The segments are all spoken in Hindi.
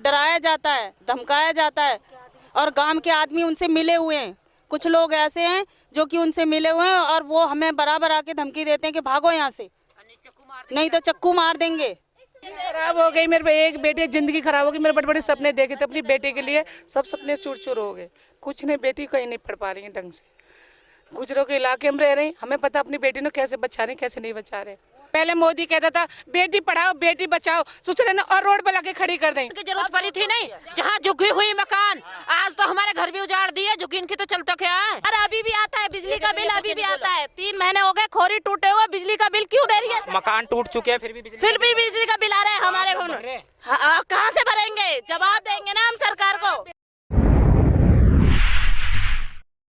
डराया जाता है, धमकाया जाता है और गांव के आदमी उनसे मिले हुए हैं। कुछ लोग ऐसे हैं जो कि उनसे मिले हुए हैं और वो हमें बराबर आके धमकी देते हैं कि भागो यहाँ से, नहीं तो चक्कू मार देंगे। खराब हो गई मेरे एक बेटी, जिंदगी खराब हो गई। मेरे बड़े बड़े सपने देखे थे अपनी बेटी के लिए, सब सपने चूर चूर हो गए। कुछ नहीं, बेटी कहीं नहीं पढ़ पा रही है ढंग से। गुजरों के इलाके में रह रहे हैं, हमें पता अपनी बेटी ने कैसे बचा रहे कैसे नहीं बचा रहे। पहले मोदी कहता था बेटी पढ़ाओ बेटी बचाओ, सोच ना और रोड पर लाके खड़ी कर दें। की जरूरत पड़ी थी नहीं, जहाँ झुकी हुई मकान, आज तो हमारे घर भी उजाड़ दिए, झुकी इनकी तो चलता क्या है। अरे अभी भी आता है बिजली का बिल, अभी भी आता है। 3 महीने हो गए खोरी टूटे हुए, बिजली का बिल क्यों दे रही है? मकान टूट चुके हैं फिर भी बिजली का बिल आ रहा है हमारे। कहाँ से भरेंगे? जवाब देंगे ना हम सरकार को।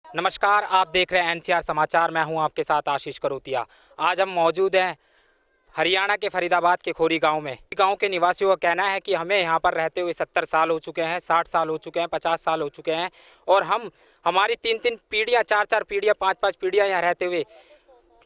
नमस्कार, आप देख रहे हैं एनसीआर समाचार। मैं हूं आपके साथ आशीष करोतिया। आज हम मौजूद हैं हरियाणा के फरीदाबाद के खोरी गांव में। गांव के निवासियों का कहना है कि हमें यहां पर रहते हुए 70 साल हो चुके हैं, 60 साल हो चुके हैं, 50 साल हो चुके हैं और हमारी 3-3 पीढ़ियां, 4-4 पीढ़ियां, 5-5 पीढ़ियां यहाँ रहते हुए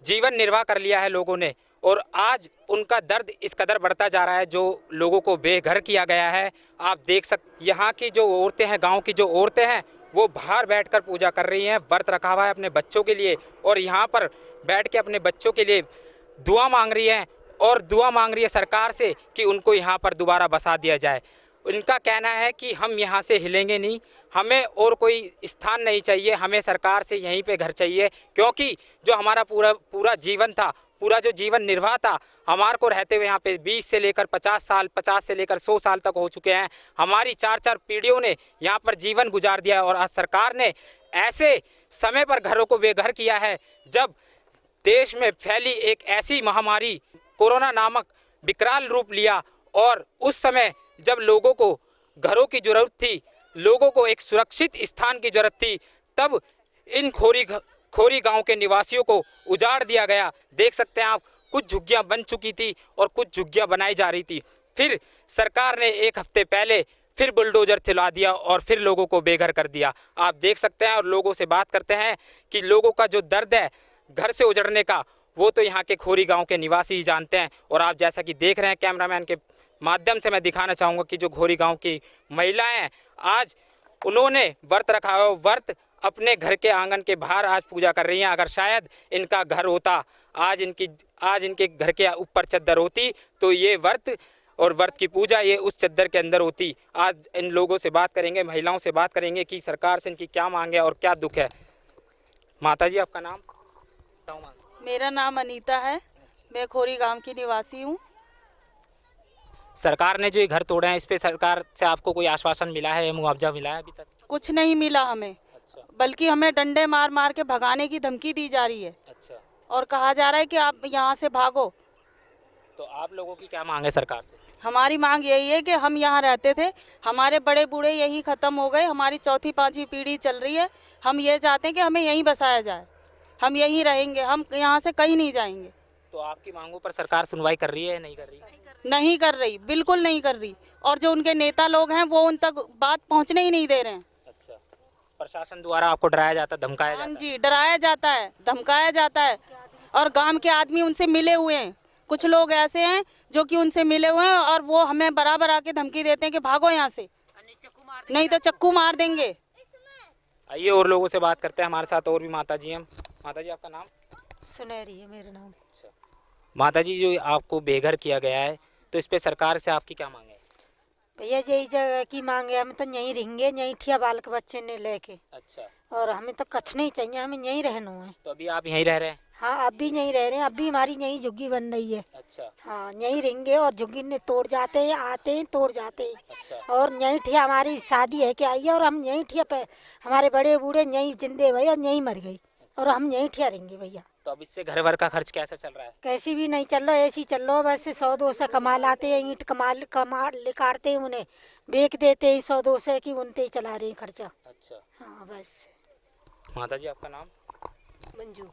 जीवन निर्वाह कर लिया है लोगों ने। और आज उनका दर्द इस कदर बढ़ता जा रहा है, जो लोगों को बेघर किया गया है। आप देख सकते यहाँ की जो औरतें हैं, गाँव की जो औरतें हैं, वो बाहर बैठकर पूजा कर रही हैं, व्रत रखा हुआ है अपने बच्चों के लिए और यहाँ पर बैठ के अपने बच्चों के लिए दुआ मांग रही हैं और दुआ मांग रही है सरकार से कि उनको यहाँ पर दोबारा बसा दिया जाए। उनका कहना है कि हम यहाँ से हिलेंगे नहीं, हमें और कोई स्थान नहीं चाहिए, हमें सरकार से यहीं पे घर चाहिए, क्योंकि जो हमारा पूरा जीवन था, पूरा जो जीवन निर्वाह था, हमारे को रहते हुए यहाँ पे 20 से लेकर 50 साल, 50 से लेकर 100 साल तक हो चुके हैं। हमारी 4-4 पीढ़ियों ने यहाँ पर जीवन गुजार दिया है और आज सरकार ने ऐसे समय पर घरों को बेघर किया है जब देश में फैली एक ऐसी महामारी कोरोना नामक विकराल रूप लिया और उस समय जब लोगों को घरों की जरूरत थी, लोगों को एक सुरक्षित स्थान की जरूरत थी, तब इन खोरी गांव के निवासियों को उजाड़ दिया गया। देख सकते हैं आप, कुछ झुग्गियां बन चुकी थी और कुछ झुग्गियां बनाई जा रही थी। फिर सरकार ने 1 हफ्ते पहले फिर बुलडोजर चला दिया और फिर लोगों को बेघर कर दिया। आप देख सकते हैं और लोगों से बात करते हैं कि लोगों का जो दर्द है घर से उजड़ने का, वो तो यहाँ के खोरी गांव के निवासी ही जानते हैं। और आप जैसा कि देख रहे हैं, कैमरामैन के माध्यम से मैं दिखाना चाहूँगा कि जो खोरी गांव की महिलाएं हैं, आज उन्होंने व्रत रखा है। व्रत अपने घर के आंगन के बाहर आज पूजा कर रही हैं। अगर शायद इनका घर होता, आज इनके घर के ऊपर चद्दर होती, तो ये व्रत और व्रत की पूजा ये उस चद्दर के अंदर होती। आज इन लोगों से बात करेंगे, महिलाओं से बात करेंगे कि सरकार से इनकी क्या मांग है और क्या दुख है। माता जी, आपका नाम? मेरा नाम अनीता है, मैं खोरी गांव की निवासी हूँ। सरकार ने जो ये घर तोड़े हैं, इस पे सरकार से आपको कोई आश्वासन मिला है, मुआवजा मिला है अभी तक? कुछ नहीं मिला हमें। अच्छा। बल्कि हमें डंडे मार मार के भगाने की धमकी दी जा रही है। अच्छा। और कहा जा रहा है कि आप यहाँ से भागो। तो आप लोगों की क्या मांग है सरकार से? हमारी मांग यही है कि हम यहाँ रहते थे, हमारे बड़े बूढ़े यहीं ख़त्म हो गए, हमारी 4थी-5वीं पीढ़ी चल रही है। हम ये चाहते हैं कि हमें यहीं बसाया जाए, हम यहीं रहेंगे, हम यहाँ से कहीं नहीं जाएंगे। तो आपकी मांगों पर सरकार सुनवाई कर रही है, नहीं कर रही? नहीं कर रही, बिल्कुल नहीं कर रही। और जो उनके नेता लोग हैं वो उन तक बात पहुँचने ही नहीं दे रहे हैं। अच्छा, प्रशासन द्वारा आपको डराया जाता, धमकाया जाता? हाँ जी, डराया जाता है, धमकाया जाता है और गांव के आदमी उनसे मिले हुए हैं। कुछ लोग ऐसे हैं जो कि उनसे मिले हुए हैं और वो हमें बराबर आके धमकी देते हैं कि भागो यहाँ से, नहीं तो चक्कू मार देंगे। आइए और लोगों से बात करते हैं। हमारे साथ और भी माता जी हैं। माता जी, आपका नाम? सुनहरी है मेरा नाम। अच्छा माता जी, जो आपको बेघर किया गया है, तो इस पे सरकार से आपकी क्या मांग है? भैया यही जगह की मांग है, हम तो यहीं रहेंगे, यहीं ठिया बालक बच्चे ने लेके। अच्छा। और हमें तो कुछ नहीं चाहिए, हमें यहीं रहना है। तो अभी आप यहीं रह रहे हैं? हाँ, अब भी यहीं रह रहे हैं, अब भी हमारी यहीं झुग्गी बन रही है। अच्छा। हाँ, यहीं रहेंगे और झुग्गी ने तोड़ जाते हैं, आते हैं तोड़ जाते हैं। अच्छा। और यहीं ठिया हमारी शादी है कि आई है और हम यहीं ठिया पे, हमारे बड़े बूढ़े यहीं जिंदे भैया यहीं मर गई और हम यहीं ठिया रहेंगे भैया। तो अब इससे घर भर का खर्च कैसा चल रहा है? कैसी भी नहीं चल रहा, ऐसे ही चल रहा। वैसे 100-200 कमा लाते हैं, ईंट कमा निकालते हैं, उन्हें बेच देते हैं 100-200 की, उनते ही चला रहे हैं खर्चा। अच्छा। हाँ बस। माता जी, आपका नाम? मंजू।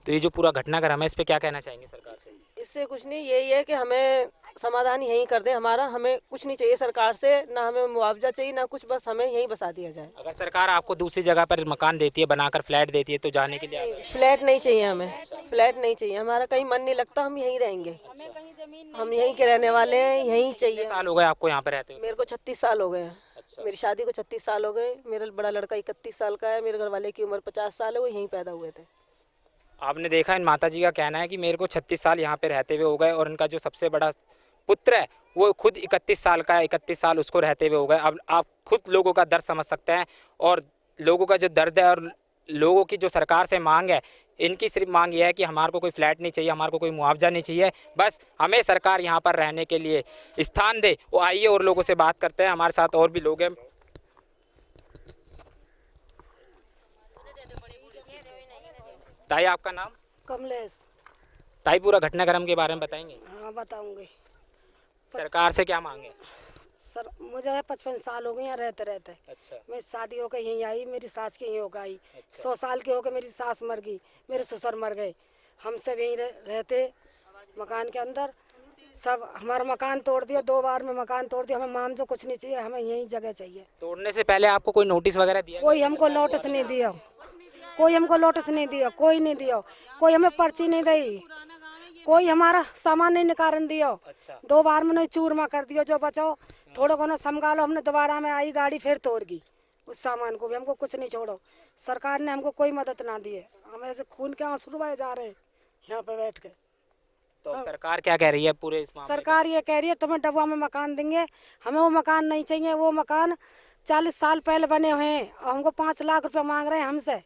तो ये जो पूरा घटनाक्रम है, इस पे क्या कहना चाहेंगे सरकार से? इससे कुछ नहीं, यही है कि हमें समाधान यहीं कर दे हमारा। हमें कुछ नहीं चाहिए सरकार से, ना हमें मुआवजा चाहिए ना कुछ, बस हमें यहीं बसा दिया जाए। अगर सरकार आपको दूसरी जगह पर मकान देती है, बनाकर फ्लैट देती है, तो जाने के लिए फ्लैट नहीं चाहिए हमें, फ्लैट नहीं चाहिए हमारा, कहीं मन नहीं लगता, हम यहीं रहेंगे। हम यहीं के रहने वाले हैं, यहीं चाहिए। कितने साल हो गए आपको यहाँ पे रहते हुए? मेरे को 36 साल हो गए हैं। अच्छा। मेरी शादी को 36 साल हो गए। मेरा बड़ा लड़का 31 साल का है। मेरे घर वाले की उम्र 50 साल है, वो यहीं पैदा हुए थे। आपने देखा इन माता जी का कहना है कि मेरे को 36 साल यहाँ पे रहते हुए हो गए और इनका जो सबसे बड़ा पुत्र है वो खुद 31 साल का है, 31 साल उसको रहते हुए हो गए। अब आप खुद लोगों का दर्द समझ सकते हैं और लोगों का जो दर्द है और लोगों की जो सरकार से मांग है, इनकी सिर्फ मांग ये है कि हमारे को कोई फ्लैट नहीं चाहिए, हमारे को कोई मुआवजा नहीं चाहिए, बस हमें सरकार यहाँ पर रहने के लिए स्थान दे। वो आइए और लोगों से बात करते हैं, हमारे साथ और भी लोग हैं। ताई आपका नाम? कमलेश। ताई पूरा घटनाक्रम के बारे में बताएंगे? हाँ बताऊंगी। सरकार से क्या मांगे? सर मुझे 55 साल हो गए यहाँ रहते रहते। अच्छा। मैं शादी होकर यहीं आई, मेरी सास की यहीं होकर आई। 100 साल के होकर मेरी सास मर गई, मेरे ससुर मर गए। हम सब यहीं रहते मकान के अंदर। सब हमारा मकान तोड़ दिया, 2 बार में मकान तोड़ दिया। हमें माम जो कुछ नहीं चाहिए, हमें यहीं जगह चाहिए। तोड़ने से पहले आपको कोई नोटिस वगैरह दिया? कोई हमको नोटिस नहीं दिया, कोई हमको नोटिस नहीं दिया, कोई नहीं दिया, कोई हमें पर्ची नहीं दी, कोई हमारा सामान नहीं निकालन दिया। अच्छा। 2 बार में चूरमा कर दिया, जो बचाओ थोड़ा को संभालो। हमने दोबारा में आई गाड़ी फिर तोड़ गई उस सामान को भी, हमको कुछ नहीं छोड़ो। सरकार ने हमको कोई मदद ना दी है। हम ऐसे खून के आंसू बहाए जा रहे हैं यहाँ पे बैठ के। तो अब सरकार क्या कह रही है पूरे इस मामले में? सरकार ये कह रही है तुम्हें डबुआ में मकान देंगे, हमें वो मकान नहीं चाहिए। वो मकान 40 साल पहले बने हुए हैं और हमको 5 लाख रुपए मांग रहे हैं हमसे।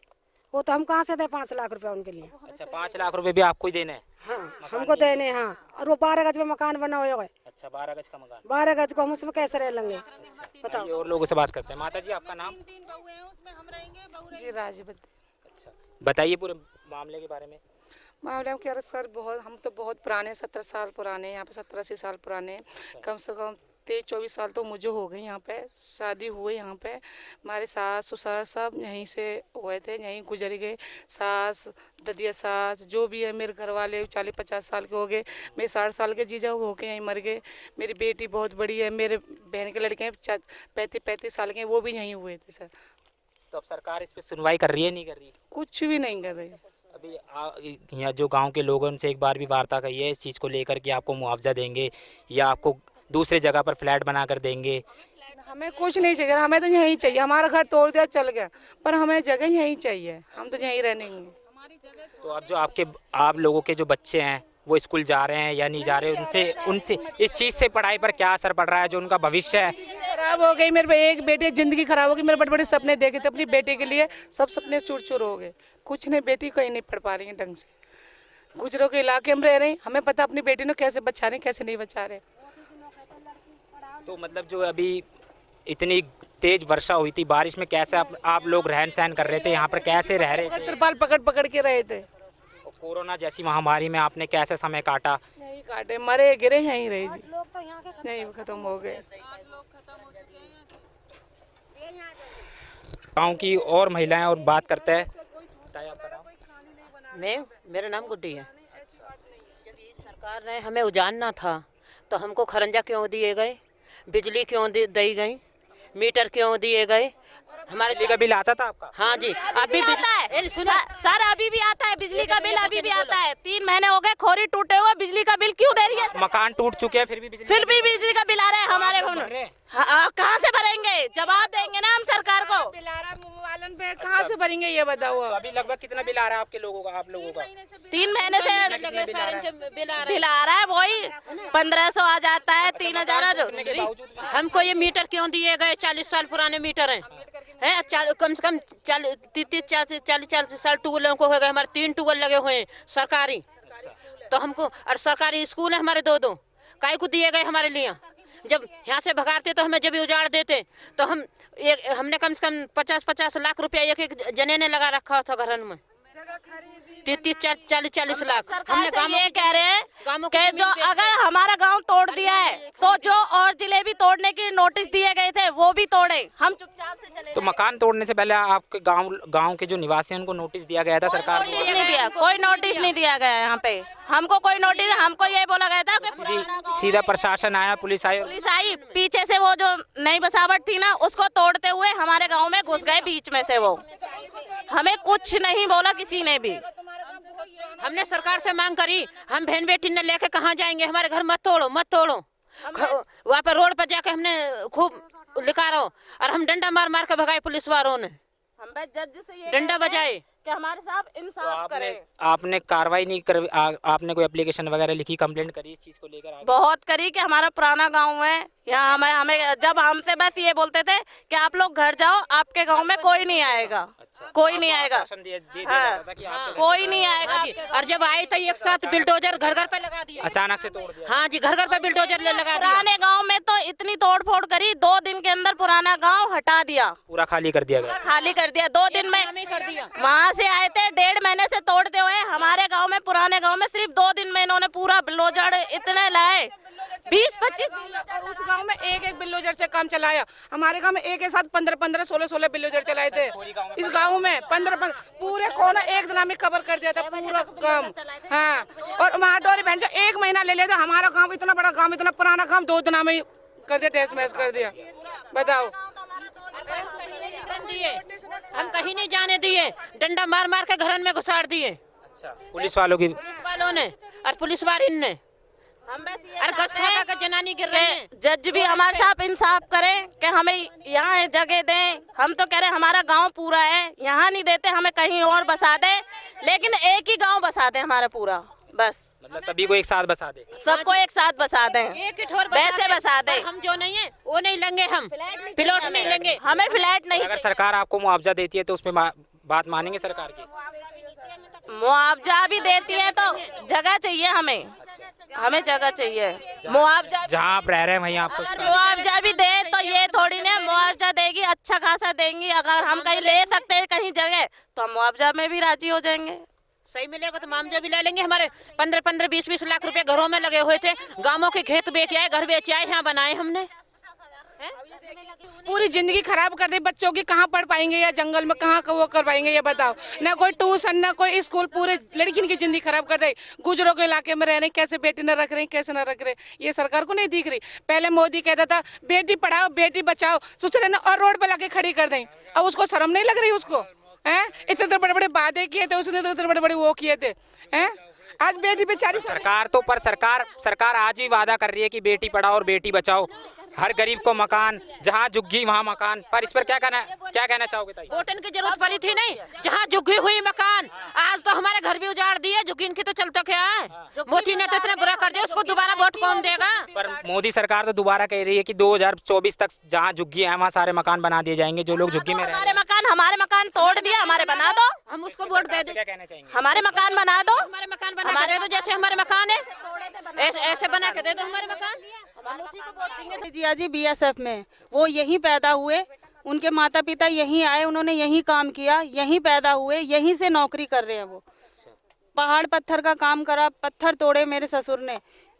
वो तो हम कहाँ से दें 5 लाख रुपए उनके लिए? अच्छा, 5 लाख रुपए भी आपको ही देने हैं? हाँ हमको देने। हाँ, और वो 12 गज में मकान बना हुआ है। अच्छा, 12 गज का मकान। 12 गज को हम उसमें कैसे रह लेंगे बताओ? आइए और लोगों से बात करते हैं। माता जी आपका नाम? जी राजवती। अच्छा, बताइए पूरे मामले के बारे में। मामले में क्या सर, बहुत हम तो बहुत पुराने 70 साल पुराने, यहाँ पे 70-80 साल पुराने, कम से कम 23-24 साल तो मुझे हो गए यहाँ पे। शादी हुए यहाँ पे, हमारे सास ससुर सब यहीं से हुए थे, यहीं गुजर गए। सास ददिया सास जो भी है, मेरे घर वाले 40-50 साल के हो गए। मेरे 60 साल के जीजा हो के यहीं मर गए। मेरी बेटी बहुत बड़ी है, मेरे बहन के लड़के हैं 35-35 साल के हैं, वो भी यहीं हुए थे सर। तो अब सरकार इस पे सुनवाई कर रही है नहीं कर रही? कुछ भी नहीं कर रही। अभी यहाँ जो गांव के लोग हैं उनसे एक बार भी वार्ता कही है इस चीज़ को लेकर कि आपको मुआवजा देंगे या आपको दूसरे जगह पर फ्लैट बना कर देंगे? हमें कुछ नहीं चाहिए, हमें तो यहीं चाहिए। हमारा घर तोड़ दिया चल गया, पर हमें जगह यहीं चाहिए, हम तो यहीं रहेंगे। तो अब जो आप लोगों के जो बच्चे हैं वो स्कूल जा रहे हैं या नहीं जा रहे, उनसे इस चीज़ से पढ़ाई पर क्या असर पड़ रहा है? जो उनका भविष्य है खराब हो गई। मेरे एक बेटे जिंदगी खराब हो गई। मेरे बड़े बड़े सपने देखे थे अपनी बेटे के लिए, सब सपने चूर चूर हो गए। कुछ नहीं, बेटी कहीं नहीं पढ़ पा रही है ढंग से। गुजरों के इलाके में रह रहे हैं, हमें पता अपनी बेटी ने कैसे बचा रहे हैं कैसे नहीं बचा रहे। तो मतलब जो अभी इतनी तेज वर्षा हुई थी, बारिश में कैसे आप लोग रहन सहन कर रहे थे यहाँ पर, कैसे रह रहे थे? तिरपाल पकड़ पकड़ के रहे थे। और कोरोना जैसी महामारी में आपने कैसे समय काटा? यहीं काटे, मरे गिरे यहीं रहे जी, यहीं खत्म हो गए। गाँव की और महिलाएं और बात करते हैं। आपका नाम? मेरा नाम गुड्डी है। जब ये सरकार ने हमें उजानना था तो हमको खरंजा क्यों दिए गए, बिजली क्यों दी गई, मीटर क्यों दिए गए? हमारे बिजली का बिल आता था आपका? हाँ जी, अभी भी आता है सर, अभी भी आता है बिजली का बिल, अभी भी आता है। 3 महीने हो गए खोरी टूटे हुए, बिजली का बिल क्यों दे रही है? मकान टूट चुके हैं फिर भी बिजली बिजली का बिल आ रहा है हमारे। कहाँ से भरेंगे? जवाब देंगे ना हम सरकार को। वालन पे कहाँ से भरेंगे ये बताओ? अभी लगभग कितना बिल आ रहा है आप लोगों का? 3 महीने से बिल आ रहा है, वही 1500 आ जाता है, 3000। हमको ये मीटर क्यों दिए गए? 40 साल पुराने मीटर हैं, कम से कम 40 साल ट्यूबवेलों को हो गए। हमारे 3 ट्यूबवेल लगे हुए हैं सरकारी। तो हमको, और सरकारी स्कूल है हमारे 2-2, काय को दिए गए हमारे लिए? जब यहाँ से भगाते तो हमें जब भी उजाड़ देते तो हमने कम से कम 50-50 लाख रुपया एक जने ने लगा रखा था घर में, 30-40 लाख। हमने ये कह रहे हैं कि जो अगर हमारा गांव तोड़ दिया है तो जो और जिले भी तोड़ने की नोटिस दिए गए थे वो भी तोड़े, हम चुपचाप से चले। तो मकान तोड़ने से पहले आपके गांव के जो निवासी हैं उनको नोटिस दिया गया था सरकार को? नहीं दिया, कोई नोटिस नहीं दिया गया यहाँ पे हमको, कोई नोटिस। हमको ये बोला गया था कि सीधा प्रशासन आया, पुलिस आई पीछे से, वो जो नई बसावट थी ना उसको तोड़ते हुए हमारे गाँव में घुस गए बीच में से। वो हमें कुछ नहीं बोला किसी ने भी। हमने सरकार से मांग करी, हम बहन बेटी ने लेके कहाँ जाएंगे, हमारे घर मत तोड़ो मत तोड़ो। वहाँ पर रोड पर जाके हमने खूब लिखा और हम डंडा मार मार के भगाए पुलिस वालों ने, हम बस जज से ये डंडा बजाए कि हमारे साथ इंसाफ करें। आपने कार्रवाई नहीं कर आपने कोई एप्लीकेशन वगैरह लिखी, कंप्लेंट करी इस चीज को लेकर आगे? बहुत करी कि हमारा पुराना गांव है यहाँ, हमें जब हमसे बस ये बोलते थे कि आप लोग घर जाओ, आपके गांव में कोई नहीं आएगा। अच्छा, कोई नहीं आएगा। आश्वासन दिया हाँ, जाता था कि आपके घर कोई नहीं आएगा। हाँ जी, और जब आए तो एक साथ बिल्डोजर घर घर पे लगा दिया, अचानक से तोड़ दिया। हाँ जी, घर घर पे बिल्डोजर लगा दिया। पुराने गांव में तो इतनी तोड़ फोड़ करी, 2 दिन के अंदर पुराना गांव हटा दिया, पूरा खाली कर दिया गया। खाली कर दिया 2 दिन में। कर दिया। वहाँ से आए थे 1.5 महीने से तोड़ते हुए, हमारे गांव में पुराने गांव में सिर्फ 2 दिन में इन्होंने पूरा बिल्डोजर इतने लाए, 20-25। और उस गांव में एक बिल्डोजर से काम चलाया। हमारे गांव में एक साथ 15-15, 16-16 बिल्डोजर चलाए थे। इस गांव में 15 पूरे कोना एक दिन में कवर कर दिया था पूरा गांव। हाँ, और वहाँ डोरी बहन जो 1 महीना ले लिया था। हमारा गांव इतना बड़ा गांव, इतना पुराना गांव 2 दिन में कर दिया, टेस्ट मैच कर दिया। बताओ, हम कहीं नहीं जाने दिए, डंडा मार मार के घर में घुसाड़ दिए। अच्छा, पुलिस वालों की, पुलिस वालों ने और पुलिस वाली ने, हम बस ये और गस खा खा जनानी गिर रही है। जज भी हमारे साथ इंसाफ करें कि हमें यहाँ जगह दें। हम तो कह रहे हमारा गांव पूरा है, यहाँ नहीं देते, हमें कहीं और बसा दे, लेकिन एक ही गांव बसा दे हमारा पूरा, बस। मतलब सभी को एक साथ बसा दे, सबको एक साथ बसा दें, एक ही ठोर वैसे बसा दे। हम जो नहीं है वो नहीं लेंगे, हम प्लॉट नहीं लेंगे, हमें फ्लैट नहीं अगर सरकार आपको मुआवजा देती है तो उसमें बात मानेंगे सरकार की? मुआवजा भी देती है तो जगह चाहिए हमें, हमें जगह चाहिए। मुआवजा जहाँ आप रह रहे हैं वहीं आपको अगर मुआवजा भी दे तो ये थोड़ी ना मुआवजा देगी, अच्छा खासा देंगी। अगर हम कहीं ले सकते हैं कहीं जगह तो हम मुआवजा में भी राजी हो जाएंगे। सही मिलेगा तो मुआवजा भी ले लेंगे। हमारे 15-15, 20-20 लाख रुपए घरों में लगे हुए थे, गांवों के खेत बेच आए, घर बेच आए, यहाँ बनाए हमने। पूरी जिंदगी खराब कर दी बच्चों की। कहाँ पढ़ पाएंगे या जंगल में कहाँ वो कर पाएंगे, ये बताओ। ना कोई ट्यूशन ना कोई स्कूल, पूरे लड़की की जिंदगी खराब कर दी। गुजरों के इलाके में रह रहे, कैसे बेटी न रख रहे, कैसे न रख रहे, ये सरकार को नहीं दिख रही। पहले मोदी कहता था बेटी पढ़ाओ बेटी बचाओ, ससुर ने और रोड पे लाके खड़ी कर दें। अब उसको शर्म नहीं लग रही उसको? हैं, इतने बड़े बड़े वादे किए थे उसने, इतने बड़े बड़े वो किए थे। हैं, आज बेटी बेचारी सरकार तो पर सरकार आज भी वादा कर रही है कि बेटी पढ़ाओ और बेटी बचाओ, हर गरीब को मकान, जहाँ झुग्गी वहाँ मकान। पर इस पर क्या कहना चाहोगे ताई? वोटन की जरूरत पड़ी थी नहीं, जहाँ झुग्गी हुई मकान, आज तो हमारे घर भी उजाड़ दिए। झुग्गी इनकी तो चलता क्या है, मोदी ने तो इतना बुरा कर दिया, उसको दोबारा वोट कौन देगा? पर मोदी सरकार तो दोबारा कह रही है कि 2024 तक जहाँ झुग्गी है वहाँ सारे मकान बना दिए जाएंगे, जो लोग झुग्गी में रह रहे हैं। हमारे मकान तोड़ दिया, हमारे बना दो, हम उसको वोट दे दें। क्या कहना चाहेंगे? हमारे मकान बना दो, हमारे मकान बना के दे दो, जैसे हमारे मकान है ऐसे बना के दे दो हमारे मकान, हम उसी को वोट देंगे। जिया जी BSF में वो यहीं पैदा हुए, उनके माता पिता यहीं आए, उन्होंने यहीं काम किया, यहीं पैदा हुए, यहीं से नौकरी कर रहे हैं। वो पहाड़ पत्थर का काम करा, पत्थर तोड़े मेरे ससुर ने,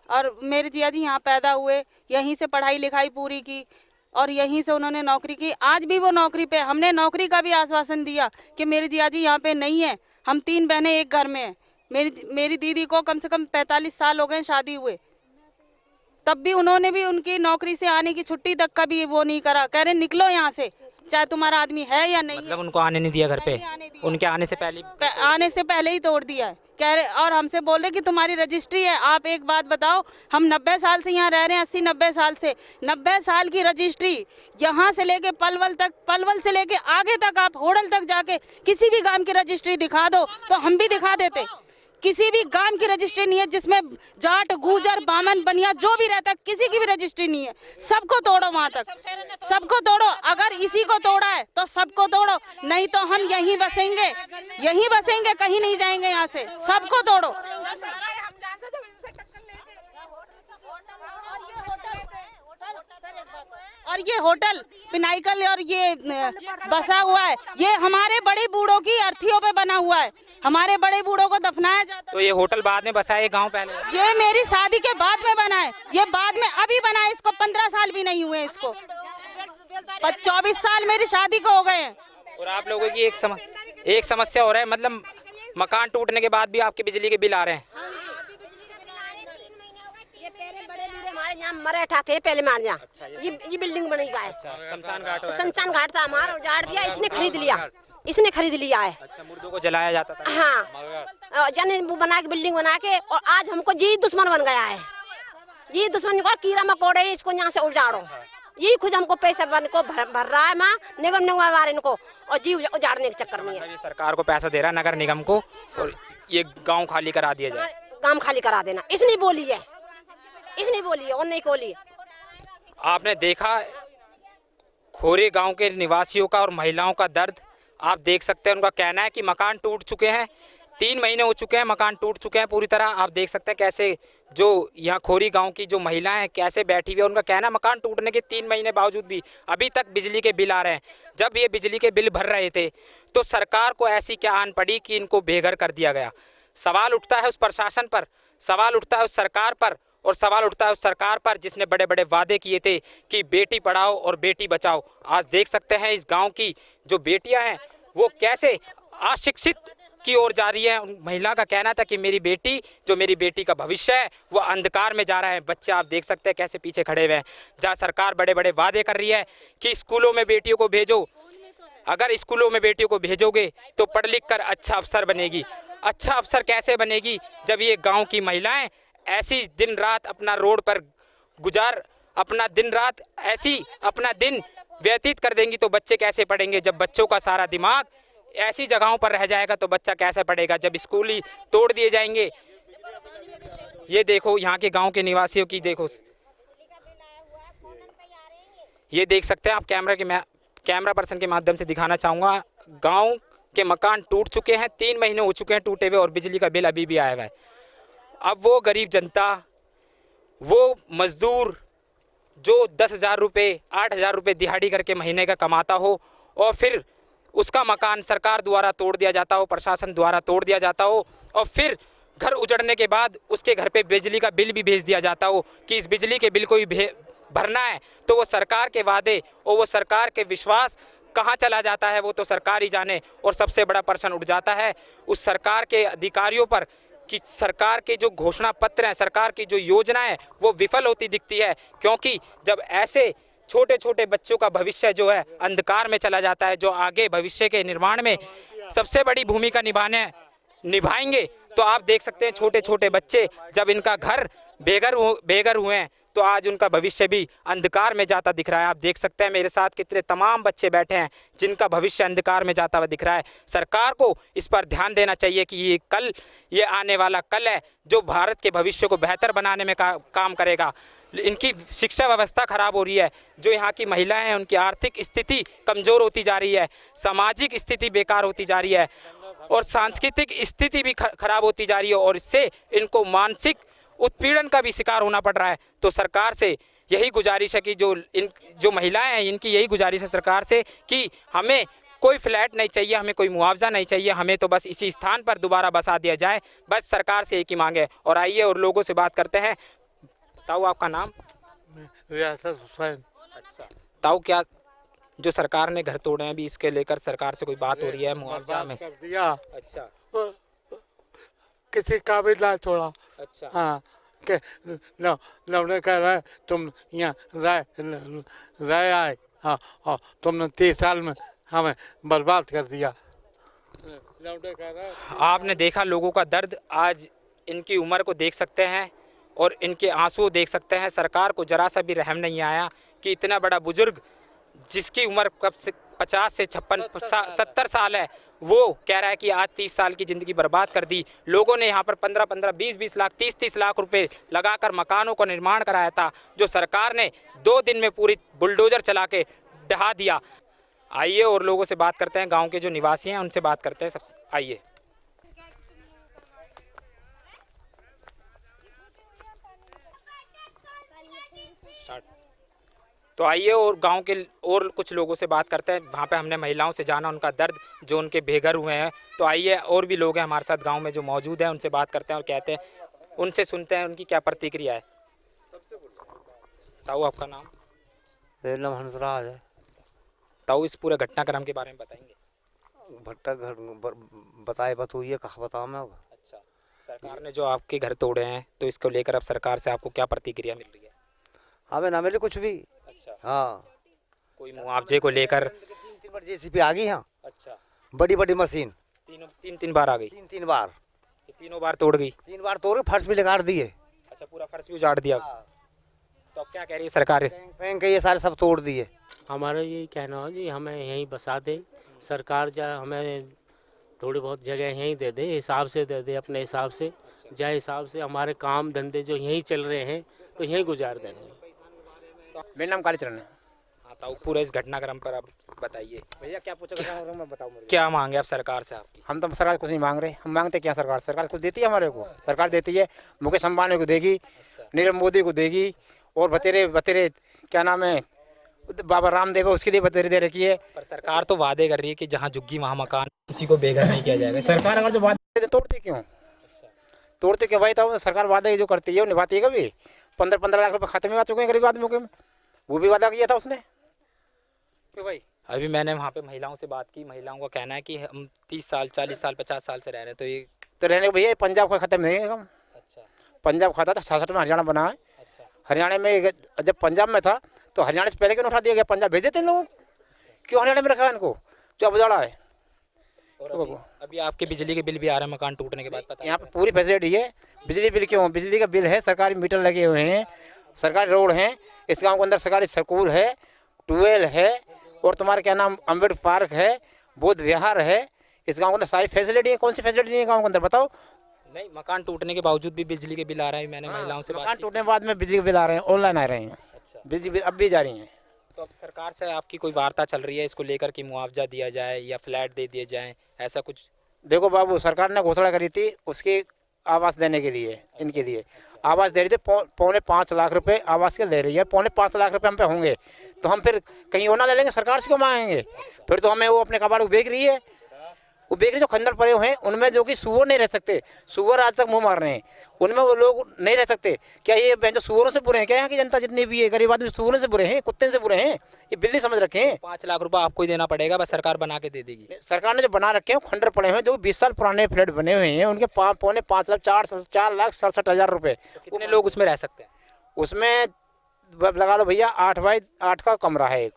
और मेरे जिया जी यहाँ पैदा हुए, यहीं से पढ़ाई लिखाई पूरी की और यहीं से उन्होंने नौकरी की। आज भी वो नौकरी पे, हमने नौकरी का भी आश्वासन दिया कि मेरे जिया जी यहाँ पे नहीं है, हम 3 बहनें एक घर में हैं। मेरी दीदी को कम से कम 45 साल हो गए शादी हुए, तब भी उन्होंने भी उनकी नौकरी से आने की छुट्टी तक का भी वो नहीं करा। कह रहे निकलो यहाँ से, चाहे तुम्हारा आदमी है या नहीं। मतलब उनको आने नहीं दिया घर पे, उनके आने से पहले ही तोड़ दिया है। कह रहे और हमसे बोल रहे कि तुम्हारी रजिस्ट्री है। आप एक बात बताओ, हम 90 साल से यहाँ रह रहे हैं, 80-90 साल से, 90 साल की रजिस्ट्री, यहाँ से लेके पलवल तक, पलवल से लेके आगे तक, आप होडल तक जाके किसी भी गांव की रजिस्ट्री दिखा दो तो हम भी दिखा देते। किसी भी गांव की रजिस्ट्री नहीं है जिसमें जाट, गुजर, बामन, बनिया जो भी रहता है, किसी की भी रजिस्ट्री नहीं है। सबको तोड़ो, वहां तक सबको तोड़ो। अगर इसी को तोड़ा है तो सबको तोड़ो, नहीं तो हम यहीं बसेंगे, कहीं नहीं जाएंगे यहाँ से। सबको तोड़ो। और ये होटल पिनाइकल और ये बसा हुआ है, ये हमारे बड़े बूढ़ों की अर्थियों पे बना हुआ है, हमारे बड़े बूढ़ों को दफनाया जाता। तो ये होटल बाद में बसा है, गांव पहले? ये मेरी शादी के बाद में बना है, ये बाद में अभी बना है, इसको 15 साल भी नहीं हुए, इसको 24 साल मेरी शादी को हो गए हैं। और आप लोगों की एक समस्या हो रहा है, मतलब मकान टूटने के बाद भी आपके बिजली के बिल आ रहे हैं। हमारे यहाँ मराठा थे पहले मान जा। ये बिल्डिंग बनी का है। अच्छा, शमशान घाट शमशान घाट था हमारा, उजाड़ दिया, इसने खरीद लिया, इसने खरीद लिया है। अच्छा, मुर्दों को जलाया जाता था। हाँ, जाने वो बना के बिल्डिंग बना के, और आज हमको जी दुश्मन बन गया है। जी दुश्मन को कीड़ा मकोड़े इसको यहाँ से उजाड़ो, ये खुद हमको पैसा बन को भर रहा है माँ निगम वाले इनको, और जी उजाड़ने के चक्कर में है। ये सरकार को पैसा दे रहा है नगर निगम को, और ये गांव खाली करा दिया जाए। काम खाली करा देना, इसने बोली है, इसने बोली है और नहीं बोली। आपने देखा खोरे गांव के निवासियों का और महिलाओं का दर्द आप देख सकते हैं। उनका कहना है कि मकान टूट चुके हैं, 3 महीने हो चुके हैं, मकान टूट चुके हैं पूरी तरह। आप देख सकते हैं कैसे जो यहाँ खोरी गांव की जो महिलाएं हैं कैसे बैठी हुई है। उनका कहना है मकान टूटने के 3 महीने बावजूद भी अभी तक बिजली के बिल आ रहे हैं। जब ये बिजली के बिल भर रहे थे तो सरकार को ऐसी क्या आन पड़ी कि इनको बेघर कर दिया गया। सवाल उठता है उस प्रशासन पर, सवाल उठता है उस सरकार पर, और सवाल उठता है उस सरकार पर जिसने बड़े बड़े वादे किए थे कि बेटी पढ़ाओ और बेटी बचाओ। आज देख सकते हैं इस गांव की जो बेटियां हैं वो कैसे अशिक्षित की ओर जा रही है। महिला का कहना था कि मेरी बेटी का भविष्य है वो अंधकार में जा रहा है। बच्चे आप देख सकते हैं कैसे पीछे खड़े हुए हैं। जहाँ सरकार बड़े बड़े वादे कर रही है कि स्कूलों में बेटियों को भेजो, अगर स्कूलों में बेटियों को भेजोगे तो पढ़ लिख कर अच्छा अफसर बनेगी। अच्छा अफसर कैसे बनेगी जब ये गाँव की महिलाएँ ऐसी दिन रात अपना रोड पर अपना दिन रात ऐसी अपना दिन व्यतीत कर देंगी तो बच्चे कैसे पढ़ेंगे। जब बच्चों का सारा दिमाग ऐसी जगहों पर रह जाएगा तो बच्चा कैसे पढ़ेगा। जब स्कूल ही तोड़ दिए जाएंगे। ये देखो यहाँ के गांव के निवासियों की देखो, ये देख सकते हैं आप। कैमरा पर्सन के माध्यम से दिखाना चाहूँगा, गाँव के मकान टूट चुके हैं, 3 महीने हो चुके हैं टूटे हुए, और बिजली का बिल अभी भी आया हुआ है। अब वो गरीब जनता, वो मजदूर जो 10,000 रुपये 8,000 रुपये दिहाड़ी करके महीने का कमाता हो और फिर उसका मकान सरकार द्वारा तोड़ दिया जाता हो, प्रशासन द्वारा तोड़ दिया जाता हो, और फिर घर उजड़ने के बाद उसके घर पे बिजली का बिल भी भेज दिया जाता हो कि इस बिजली के बिल को ही भरना है, तो वो सरकार के वादे और वो सरकार के विश्वास कहाँ चला जाता है वो तो सरकार ही जाने। और सबसे बड़ा प्रश्न उठ जाता है उस सरकार के अधिकारियों पर कि सरकार के जो घोषणा पत्र हैं, सरकार की जो योजना है वो विफल होती दिखती है। क्योंकि जब ऐसे छोटे छोटे बच्चों का भविष्य जो है अंधकार में चला जाता है, जो आगे भविष्य के निर्माण में सबसे बड़ी भूमिका निभाएंगे, तो आप देख सकते हैं छोटे छोटे बच्चे जब इनका घर बेघर हुए हैं तो आज उनका भविष्य भी अंधकार में जाता दिख रहा है। आप देख सकते हैं मेरे साथ कितने तमाम बच्चे बैठे हैं जिनका भविष्य अंधकार में जाता हुआ दिख रहा है। सरकार को इस पर ध्यान देना चाहिए कि ये आने वाला कल है जो भारत के भविष्य को बेहतर बनाने में काम करेगा। इनकी शिक्षा व्यवस्था खराब हो रही है, जो यहाँ की महिलाएं हैं उनकी आर्थिक स्थिति कमज़ोर होती जा रही है, सामाजिक स्थिति बेकार होती जा रही है और सांस्कृतिक स्थिति भी खराब होती जा रही है, और इससे इनको मानसिक उत्पीड़न का भी शिकार होना पड़ रहा है। तो सरकार से यही गुजारिश है कि जो महिलाएं हैं इनकी यही गुजारिश है सरकार से कि हमें कोई फ्लैट नहीं चाहिए, हमें कोई मुआवजा नहीं चाहिए, हमें तो बस इसी स्थान पर दोबारा बसा दिया जाए, बस सरकार से एक ही मांग है। और आइए और लोगों से बात करते हैं। ताऊ आपका नाम? रियासत हुसैन। अच्छा ताऊ, क्या जो सरकार ने घर तोड़े हैं अभी इसके लेकर सरकार से कोई बात हो रही है मुआवजा में? कर दिया। अच्छा, किसी काबिल ना छोड़ा। अच्छा हाँ के लौड़े कह रहे तुम यहाँ रह आए, हाँ और तुमने 30 साल में हमें बर्बाद कर दिया। लौड़े कह रहे आपने देखा लोगों का दर्द, आज इनकी उम्र को देख सकते हैं और इनके आंसू देख सकते हैं। सरकार को जरा सा भी रहम नहीं आया कि इतना बड़ा बुजुर्ग जिसकी उम्र कब से 50 से 70 साल है वो कह रहा है कि आज 30 साल की ज़िंदगी बर्बाद कर दी। लोगों ने यहाँ पर 15-15, 20-20 लाख, 30-30 लाख रुपए लगाकर मकानों का निर्माण कराया था, जो सरकार ने 2 दिन में पूरी बुलडोजर चला के ढहा दिया। आइए और लोगों से बात करते हैं, गांव के जो निवासी हैं उनसे बात करते हैं। सब आइए। तो आइए और गांव के और कुछ लोगों से बात करते हैं। वहाँ पे हमने महिलाओं से जाना उनका दर्द जो उनके बेघर हुए हैं। तो आइए और भी लोग हैं हमारे साथ गांव में जो मौजूद हैं, उनसे बात करते हैं और कहते हैं, उनसे सुनते हैं उनकी क्या प्रतिक्रिया है। ताऊ आपका नाम? मेरा नाम हंसराज है। ताऊ इस पूरे घटनाक्रम के बारे में बताएंगे? भट्टा घर बताए बताइए, कहाँ बताऊँ मैं अब। अच्छा, सरकार ने जो आपके घर तोड़े हैं तो इसको लेकर अब सरकार से आपको क्या प्रतिक्रिया मिल रही है? हमें ना मिले कुछ भी। अच्छा, हाँ कोई मुआवजे को लेकर? JCB आ गई। हाँ अच्छा, बड़ी बड़ी मशीन तीन बार आ गई? तीन बार, तीनों बार तोड़ गई? 3 बार तोड़ के फर्श भी लगा दिए। अच्छा, पूरा फर्श भी उजाड़ दिया? तो अब क्या कह रही है सरकार? फेंक के ये सारे सब तोड़ दिए। हमारा यही कहना है जी, हमें यहीं बसा दे सरकार, जा हमें थोड़ी बहुत जगह यहीं दे दे, हिसाब से दे दे, अपने हिसाब से, जय हिसाब से हमारे काम धंधे जो यहीं चल रहे हैं तो यहीं गुजार देंगे। मेरा नाम कालीचरण है। हाँ, तो पूरा इस घटनाक्रम पर आप बताइए। भैया क्या पूछोगे मैं बताऊँ? क्या मांगे आप सरकार से आपकी? हम तो सरकार कुछ नहीं मांग रहे, हम मांगते क्या सरकार? सरकार कुछ देती है हमारे को? सरकार देती है मुकेश अंबानी को देगी, नीरव मोदी को देगी, और बतेरे क्या नाम है बाबा रामदेव है उसके लिए बतेरे दे रखी है। पर सरकार तो वादे कर रही है कि जहाँ झुग्गी वहाँ मकान, किसी को बेघर नहीं किया जाएगा। सरकार अगर जो वादे तोड़ते क्यों? तोड़ते क्यों भाई? तो सरकार वादे जो करती है वो निभाती है कभी? 15-15 लाख रुपए खाते में आ चुके हैं गरीब आदमियों के, वो भी वादा किया था उसने, क्यों भाई? अभी मैंने वहाँ पे महिलाओं से बात की, महिलाओं का कहना है कि हम 30 साल 40 साल 50 साल से रह रहे हैं, तो ये तो रहने भैया पंजाब का खत्म नहीं है हम। अच्छा, पंजाब खाता था 66 में हरियाणा बना है। हरियाणा में जब पंजाब में था तो हरियाणा से पहले क्यों उठा दिया गया? पंजाब भेज देते इन लोगों, क्यों हरियाणा में रखा है इनको जो अब उजाड़ा है? और अभी आपके बिजली के बिल भी आ रहे हैं मकान टूटने के बाद, पता है? यहाँ पे पूरी फैसिलिटी है। बिजली बिल क्यों? बिजली का बिल है, सरकारी मीटर लगे हुए हैं, सरकारी रोड हैं, इस गांव के अंदर सरकारी स्कूल है, ट्यूबवेल है, और तुम्हारे क्या नाम अम्बेडकर पार्क है, बुद्ध विहार है, इस गांव के अंदर सारी फैसिलिटी है। कौन सी फैसिलिटी नहीं है गाँव के अंदर बताओ? नहीं, मकान टूटने के बावजूद भी बिजली के बिल आ रहा है। मैंने महिलाओं से मकान टूटने के बाद में बिजली के बिल आ रहे हैं, ऑनलाइन आ रहे हैं। बिजली बिल अब भी जा रही हैं। तो अब सरकार से आपकी कोई वार्ता चल रही है इसको लेकर कि मुआवजा दिया जाए या फ्लैट दे दिए जाए, ऐसा कुछ? देखो बाबू, सरकार ने घोषणा करी थी उसकी आवास देने के लिए, इनके लिए आवास दे रही थी, 4.5 लाख रुपए आवास के ले रही है। 4.5 लाख रुपए हम पे होंगे तो हम फिर कहीं और ना ले लेंगे? सरकार से क्यों मांगेंगे? फिर तो हमें वो अपने कबाड़ को बेच रही है, वो बेच रही जो खंडर पड़े हुए हैं उनमें, जो कि सुअर नहीं रह सकते, सुअर आज तक मुंह मार रहे हैं, उनमें वो लोग नहीं रह सकते। क्या ये जो सुअरों से बुरे हैं क्या? यहाँ की जनता जितनी भी है गरीब आदमी सुअरों से बुरे हैं, कुत्ते से बुरे हैं? ये बिल्ली समझ रखे हैं। 5 लाख रुपए आपको ही देना पड़ेगा, बस सरकार बना के दे देगी? सरकार ने जो बना रखे हैं खंडर पड़े हुए हैं, जो 20 साल पुराने फ्लैट बने हुए हैं, उनके 4.5 लाख 4,67,000 रुपए। कितने लोग उसमें रह सकते हैं? उसमें लगा लो भैया 8x8 का कमरा है एक,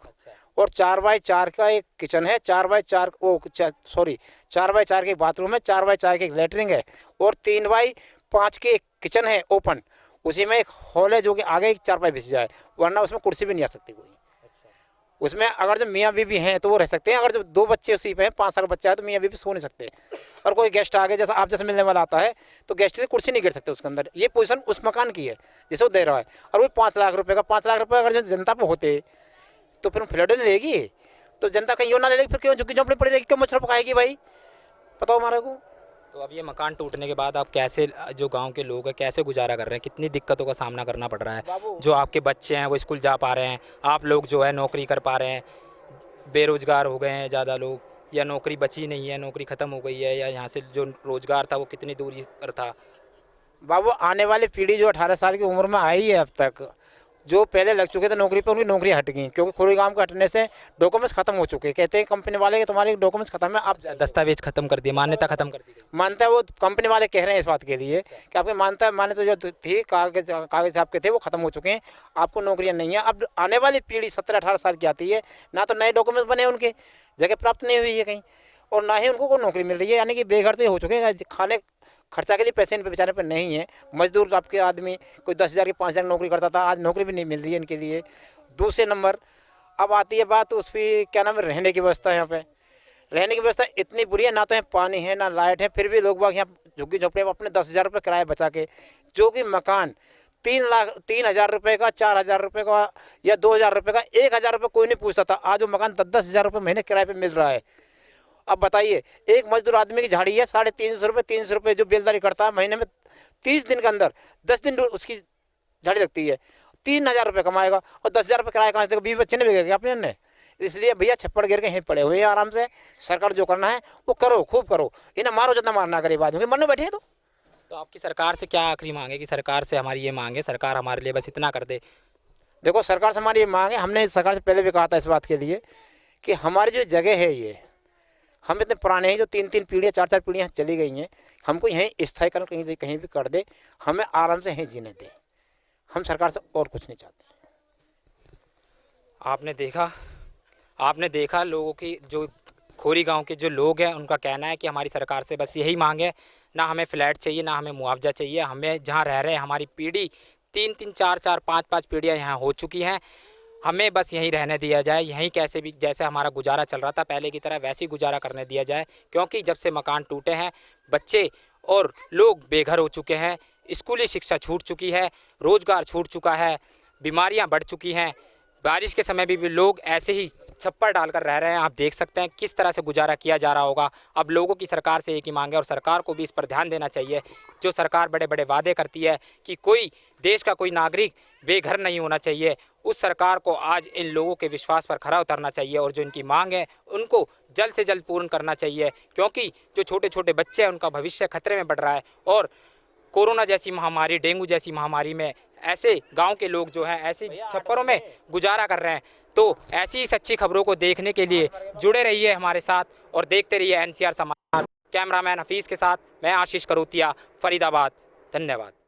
और 4x4 का एक किचन है, 4x4 के बाथरूम है, 4x4 के एक लेटरिन है, और 3x5 के एक किचन है ओपन। उसी में एक हॉल है जो कि आगे एक 4x बिछ जाए, वरना उसमें कुर्सी भी नहीं आ सकती कोई। उसमें अगर जो मियाँ बीबी हैं तो वो रह सकते हैं, अगर जो 2 बच्चे उसी पे हैं, 5 साल का बच्चा है तो मियाँ बीबी सो नहीं सकते। और कोई गेस्ट आ गए, जैसा आप जैसे मिलने वाला आता है तो गेस्ट की कुर्सी नहीं गिर सकते उसके अंदर। ये पोजीशन उस मकान की है जिसे वो दे रहा है, और वो 5 लाख रुपए का 5 लाख रुपए अगर जो जनता पे होते तो फिर फ्लैट ले लेगी, तो जनता कहीं और ना ले लेगी, फिर क्यों झुग्गी झोंपड़ी पड़ी रहेगी, क्यों मच्छर पकाएगी भाई? बताओ हमारे को। तो अब ये मकान टूटने के बाद आप कैसे, जो गांव के लोग हैं कैसे गुजारा कर रहे हैं? कितनी दिक्कतों का सामना करना पड़ रहा है? जो आपके बच्चे हैं वो स्कूल जा पा रहे हैं, आप लोग जो है नौकरी कर पा रहे हैं, बेरोजगार हो गए हैं ज़्यादा लोग, या नौकरी बची नहीं है, नौकरी ख़त्म हो गई है, या यहाँ से जो रोज़गार था वो कितनी दूरी पर था? बाबू आने वाली पीढ़ी जो 18 साल की उम्र में आई है अब तक, जो पहले लग चुके थे नौकरी पे, उनकी नौकरी हट गई, क्योंकि खोरी गांव के हटने से डॉक्यूमेंट्स खत्म हो चुके। कहते हैं कंपनी वाले कि तुम्हारे डॉक्यूमेंट्स खत्म है, आप दस्तावेज खत्म कर दिए, मान्यता खत्म कर दी? मान्यता वो कंपनी वाले कह रहे हैं इस बात के लिए कि आपकी मान्यता जो थी, कागज आपके थे वो खत्म हो चुके हैं, आपको नौकरियाँ नहीं है। अब आने वाली पीढ़ी 17-18 साल की आती है, ना तो नए डॉक्यूमेंट्स बने, उनके जगह प्राप्त नहीं हुई है कहीं, और ना ही उनको कोई नौकरी मिल रही है, यानी कि बेघर तो हो चुके हैं। खाने खर्चा के लिए पैसे इन पे बेचारे पे नहीं है। मजदूर आपके आदमी कोई 10,000 की 5,000 नौकरी करता था, आज नौकरी भी नहीं मिल रही है इनके लिए। दूसरे नंबर अब आती है बात उस पर क्या नाम है, रहने की व्यवस्था। यहाँ पे रहने की व्यवस्था इतनी बुरी है, ना तो यहाँ पानी है ना लाइट है, फिर भी लोग बाग यहाँ झुग्गी झोपड़े अपने 10,000 रुपये किराया बचा के, जो कि मकान 3,000 रुपये का, 4,000 रुपये का या 2,000 रुपये का, 1,000 रुपये कोई नहीं पूछता था, आज वो मकान 10,000 रुपये महीने किराए पे मिल रहा है। अब बताइए, एक मजदूर आदमी की झाड़ी है 350 रुपये, 300 रुपये जो बेलदारी करता है, महीने में 30 दिन के अंदर 10 दिन उसकी झाड़ी लगती है, 3,000 रुपये कमाएगा, और 10,000 रुपये किराया कहाँ से? 20 बच्चे ने बिगड़ गया अपने ने। इसलिए भैया छप्पड़ गिर के यहीं पड़े हुए हैं आराम से। सरकार जो करना है वो करो, खूब करो, इन्हें मारो जितना मारना करे, बाद में मरने बैठे हैं। तो आपकी सरकार से क्या आखिरी मांग है कि सरकार से हमारी ये मांग है, सरकार हमारे लिए बस इतना कर दे? देखो, सरकार से हमारी ये मांग है, हमने सरकार से पहले भी कहा था इस बात के लिए कि हमारी जो जगह है, ये हम इतने पुराने हैं, जो 3-3 पीढ़ियाँ 4-4 पीढ़ियाँ चली गई हैं, हमको यहीं स्थायीकरण कहीं भी कर दे, हमें आराम से यहीं जीने दे। हम सरकार से और कुछ नहीं चाहते। आपने देखा लोगों की जो खोरी गांव के जो लोग हैं उनका कहना है कि हमारी सरकार से बस यही मांग है, ना हमें फ्लैट चाहिए, ना हमें मुआवजा चाहिए। हमें जहां रह रहे हैं, हमारी पीढ़ी 3-3, 4-4, 5-5 पीढ़ियां यहाँ हो चुकी हैं, हमें बस यहीं रहने दिया जाए, यहीं कैसे भी जैसे हमारा गुजारा चल रहा था पहले की तरह वैसे ही गुजारा करने दिया जाए। क्योंकि जब से मकान टूटे हैं, बच्चे और लोग बेघर हो चुके हैं, स्कूली शिक्षा छूट चुकी है, रोज़गार छूट चुका है, बीमारियां बढ़ चुकी हैं। बारिश के समय भी लोग ऐसे ही छप्पर डालकर रह रहे हैं। आप देख सकते हैं किस तरह से गुजारा किया जा रहा होगा। अब लोगों की सरकार से एक ही मांग है और सरकार को भी इस पर ध्यान देना चाहिए। जो सरकार बड़े बड़े वादे करती है कि कोई देश का कोई नागरिक बेघर नहीं होना चाहिए, उस सरकार को आज इन लोगों के विश्वास पर खरा उतरना चाहिए और जो इनकी मांग है उनको जल्द से जल्द पूर्ण करना चाहिए। क्योंकि जो छोटे छोटे बच्चे हैं उनका भविष्य खतरे में बढ़ रहा है और कोरोना जैसी महामारी, डेंगू जैसी महामारी में ऐसे गांव के लोग जो हैं ऐसे छप्परों में गुजारा कर रहे हैं। तो ऐसी ही सच्ची खबरों को देखने के लिए जुड़े रहिए हमारे साथ और देखते रहिए NCR समाचार। कैमरामैन हफीज़ के साथ मैं आशीष करोतिया, फरीदाबाद। धन्यवाद।